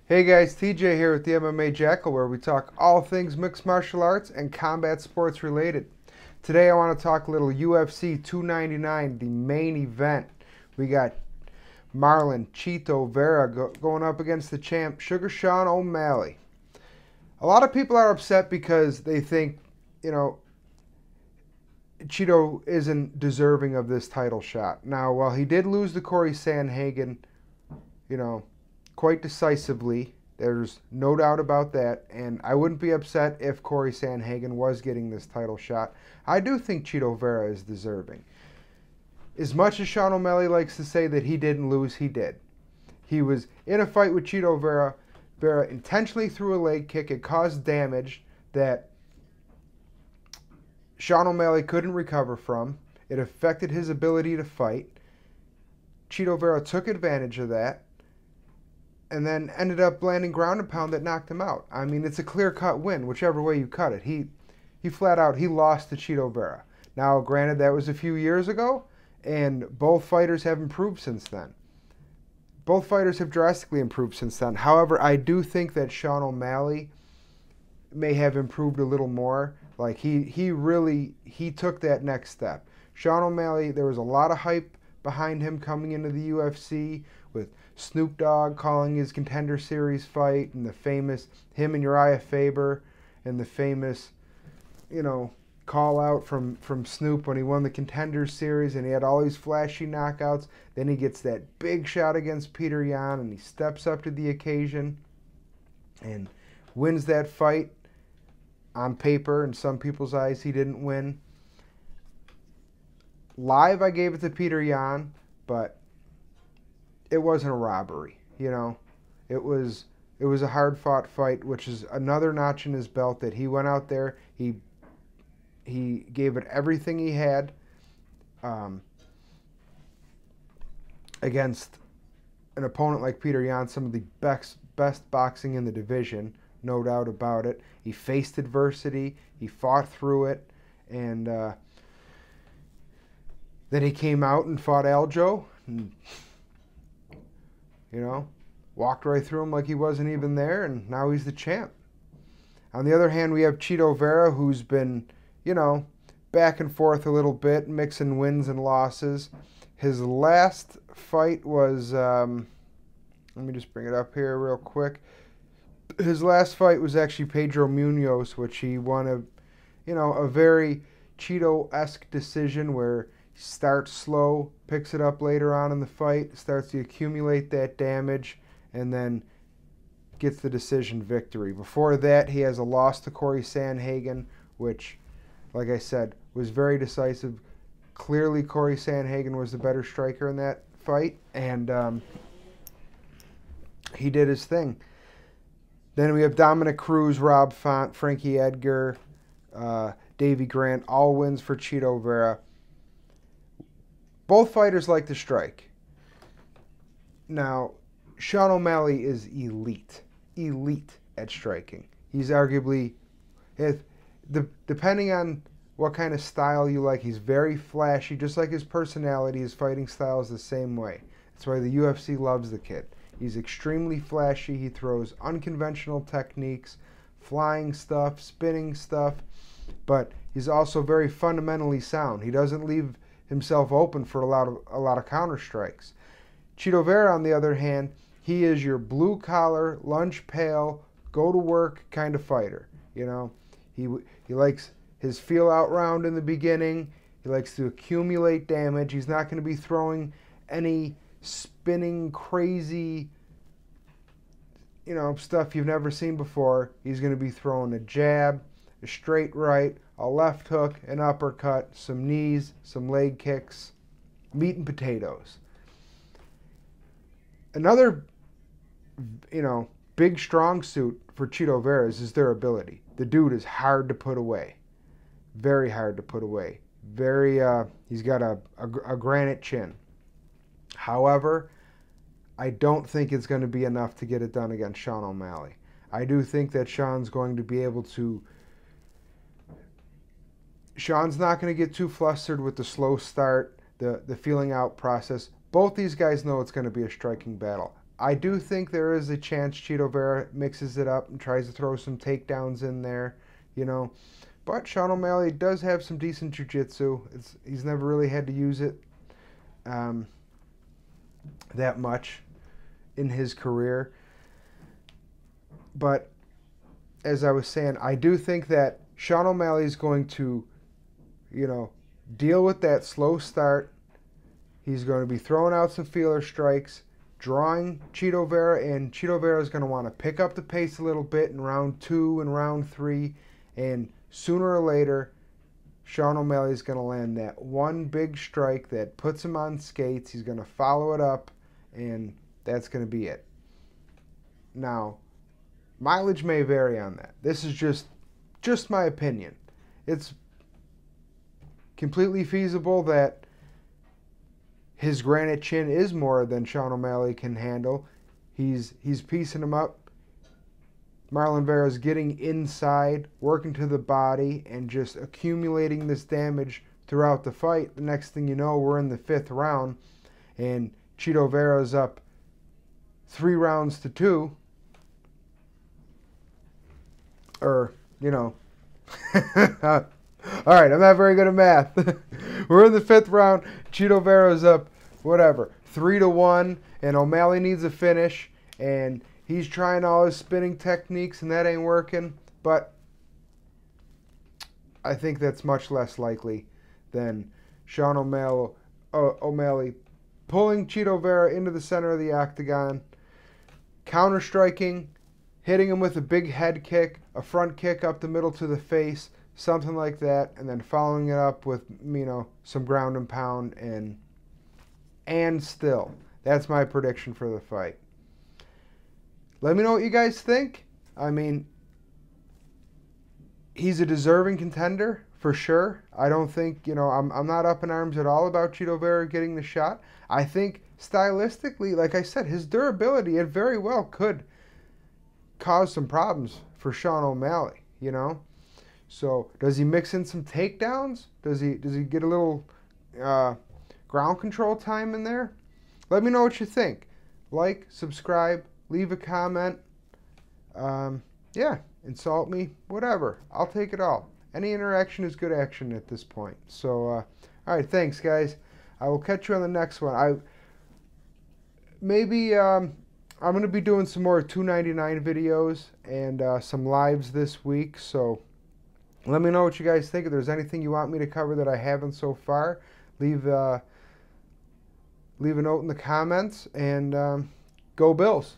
Hey guys, TJ here with the MMA Jackal, where we talk all things mixed martial arts and combat sports related. Today I want to talk a little UFC 299, the main event. We got Marlon Cheto Vera going up against the champ Sugar Sean O'Malley. A lot of people are upset because they think, Cheto isn't deserving of this title shot. Now, while he did lose to Corey Sandhagen, you know, quite decisively. There's no doubt about that, and I wouldn't be upset if Corey Sandhagen was getting this title shot. I do think Cheto Vera is deserving. As much as Sean O'Malley likes to say that he didn't lose, he did. He was in a fight with Cheto Vera. Vera intentionally threw a leg kick. It caused damage that Sean O'Malley couldn't recover from. It affected his ability to fight. Cheto Vera took advantage of that and then ended up landing ground and pound that knocked him out. I mean, it's a clear-cut win, whichever way you cut it. He flat out, he lost to Cheto Vera. Now, granted, that was a few years ago, and both fighters have improved since then. Both fighters have drastically improved since then. However, I do think that Sean O'Malley may have improved a little more. Like, he took that next step. Sean O'Malley, there was a lot of hype behind him coming into the UFC, with Snoop Dogg calling his Contender Series fight, and the famous him and Uriah Faber, and the famous, call out from Snoop when he won the Contender Series, and he had all these flashy knockouts. Then he gets that big shot against Peter Yan, and he steps up to the occasion and wins that fight. On paper, in some people's eyes, he didn't win. Live, I gave it to Peter Yan, but it wasn't a robbery, It was a hard-fought fight, which is another notch in his belt that he went out there, he gave it everything he had against an opponent like Peter Yan, some of the best boxing in the division, no doubt about it. He faced adversity, he fought through it, and then he came out and fought Aljo, and walked right through him like he wasn't even there, and now he's the champ. On the other hand, we have Cheto Vera, who's been, back and forth a little bit, mixing wins and losses. His last fight was, let me just bring it up here real quick. His last fight was actually Pedro Munoz, which he won a very Cheto-esque decision where he starts slow, picks it up later on in the fight, starts to accumulate that damage, and then gets the decision victory. Before that, he has a loss to Corey Sandhagen, which, like I said, was very decisive. Clearly, Corey Sandhagen was the better striker in that fight, and he did his thing. Then we have Dominic Cruz, Rob Font, Frankie Edgar, Davey Grant, all wins for Cheto Vera. Both fighters like to strike. Now, Sean O'Malley is elite at striking. He's arguably, depending on what kind of style you like, he's very flashy, just like his personality. His fighting style is the same way. That's why the UFC loves the kid. He's extremely flashy. He throws unconventional techniques, flying stuff, spinning stuff, but he's also very fundamentally sound. He doesn't leave himself open for a lot of counter strikes. Cheto Vera, on the other hand, he is your blue collar, lunch pail, go to work kind of fighter. He likes his feel out round in the beginning. He likes to accumulate damage. He's not going to be throwing any spinning crazy stuff you've never seen before. He's going to be throwing a jab, a straight right, a left hook, an uppercut, some knees, some leg kicks, meat and potatoes. Another big strong suit for Cheto Vera is his durability. The dude is hard to put away, very hard to put away. He's got a granite chin. However, I don't think it's going to be enough to get it done against Sean O'Malley. I do think that Sean's going to be able to... Sean's not going to get too flustered with the slow start, the feeling out process. Both these guys know it's going to be a striking battle. I do think there is a chance Cheeto Vera mixes it up and tries to throw some takedowns in there, you know. But Sean O'Malley does have some decent jiu-jitsu. He's never really had to use it um, that much in his career. But as I was saying, I do think that Sean O'Malley is going to, you know, deal with that slow start. He's going to be throwing out some feeler strikes, drawing Cheeto Vera in. Cheeto Vera is going to want to pick up the pace a little bit in round 2 and round 3, and sooner or later, Sean O'Malley is going to land that one big strike that puts him on skates. He's going to follow it up, and that's going to be it. Now, mileage may vary on that. This is just my opinion. It's completely feasible that his granite chin is more than Sean O'Malley can handle. He's piecing him up. Marlon Vera is getting inside, working to the body, and just accumulating this damage throughout the fight. The next thing you know, we're in the 5th round, and Cheeto Vera is up 3 rounds to 2. Or, you know. All right, I'm not very good at math. We're in the 5th round. Cheeto Vera is up, whatever, 3-1, and O'Malley needs a finish, and he's trying all his spinning techniques, and that ain't working. But I think that's much less likely than Sean O'Malley pulling Cheeto Vera into the center of the octagon, counter-striking, hitting him with a big head kick, a front kick up the middle to the face, something like that, and then following it up with, you know, some ground and pound, and still. That's my prediction for the fight. Let me know what you guys think. I mean, he's a deserving contender for sure. I don't think, you know, I'm not up in arms at all about Cheeto Vera getting the shot. I think stylistically, like I said, his durability, it very well could cause some problems for Sean O'Malley, you know. So does he mix in some takedowns? Does he get a little ground control time in there? Let me know what you think. Like, subscribe, leave a comment. Yeah, insult me, whatever. I'll take it all. Any interaction is good action at this point. So, all right, thanks, guys. I will catch you on the next one. I'm going to be doing some more 299 videos and some lives this week. So let me know what you guys think. If there's anything you want me to cover that I haven't so far, leave a note in the comments, and go Bills.